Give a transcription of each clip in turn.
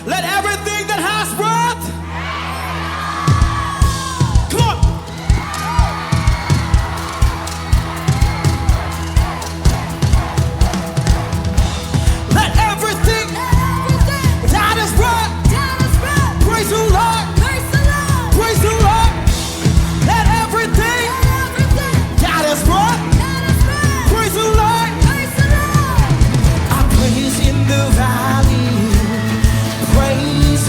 Let everything that has breath. Come on. Let everything that is breath. Praise the Lord. Praise the Lord. Let everything that is breath. Praise the Lord. I praise in the valley. Praise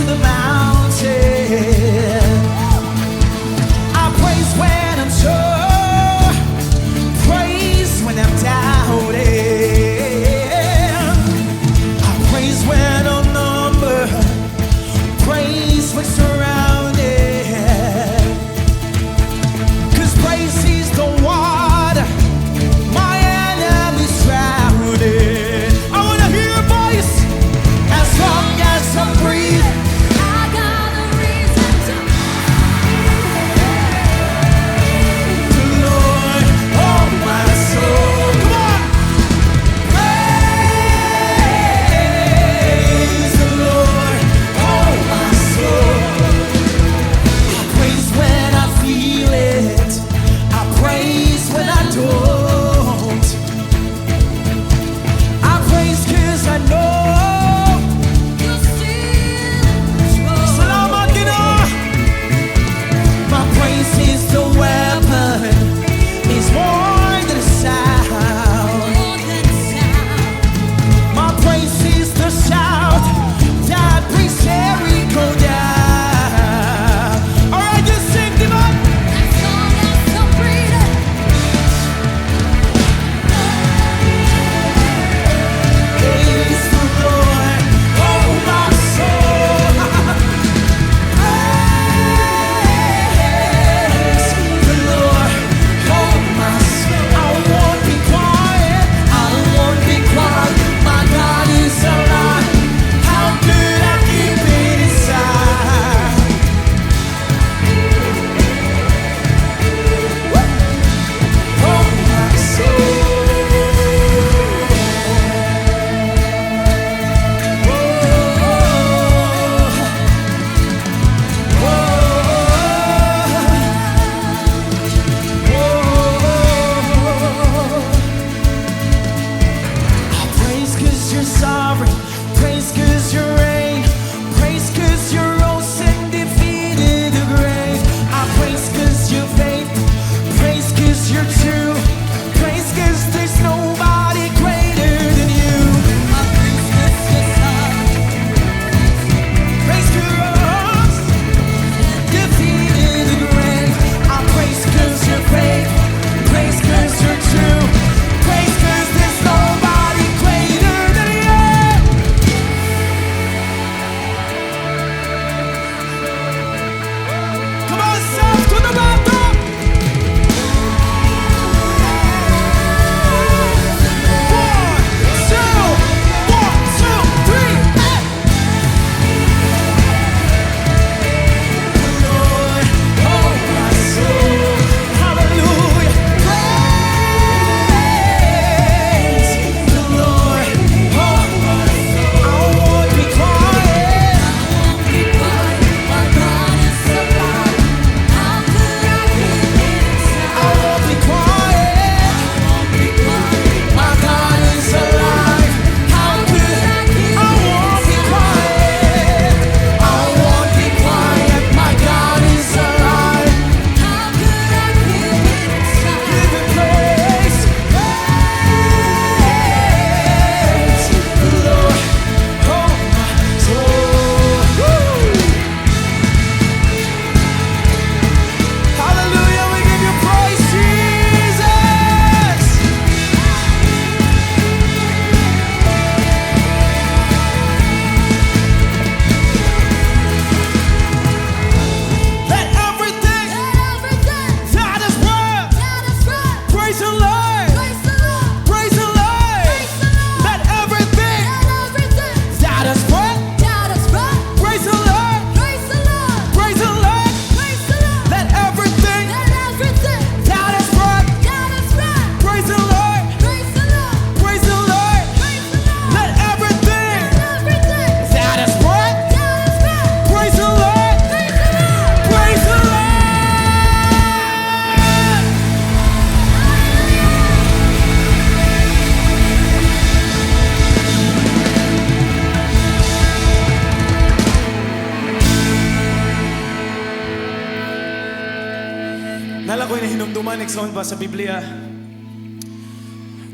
ako'y nahinumduman ikson ba sa Biblia.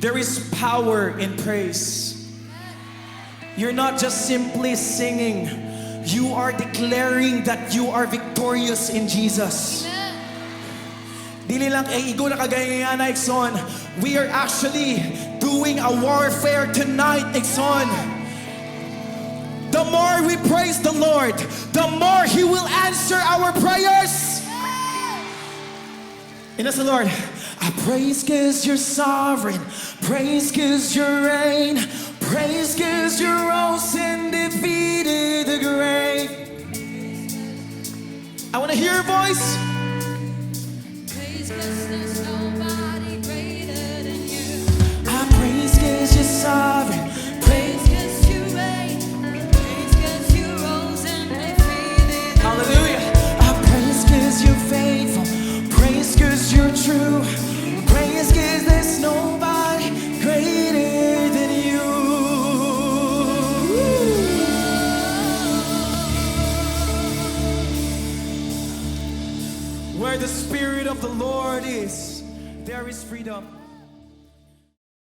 There is power in praise. You're not just simply singing. You are declaring that you are victorious in Jesus. Dili lang igo na kagaya na ikson. We are actually doing a warfare tonight, ikson. The more we praise the Lord, the more He will answer our prayers. And that's the Lord. I praise 'cause you're sovereign. Praise 'cause you reign. Praise 'cause you rose and defeated the grave. I want to hear your voice. Praise 'cause there's nobody greater than you. I praise 'cause you're sovereign. Praise 'cause you reign. Praise 'cause you rose and defeated. Hallelujah. I praise 'cause you're faithful. Praise 'cause you're true. Praise 'cause there's nobody greater than you. Where the Spirit of the Lord is, there is freedom.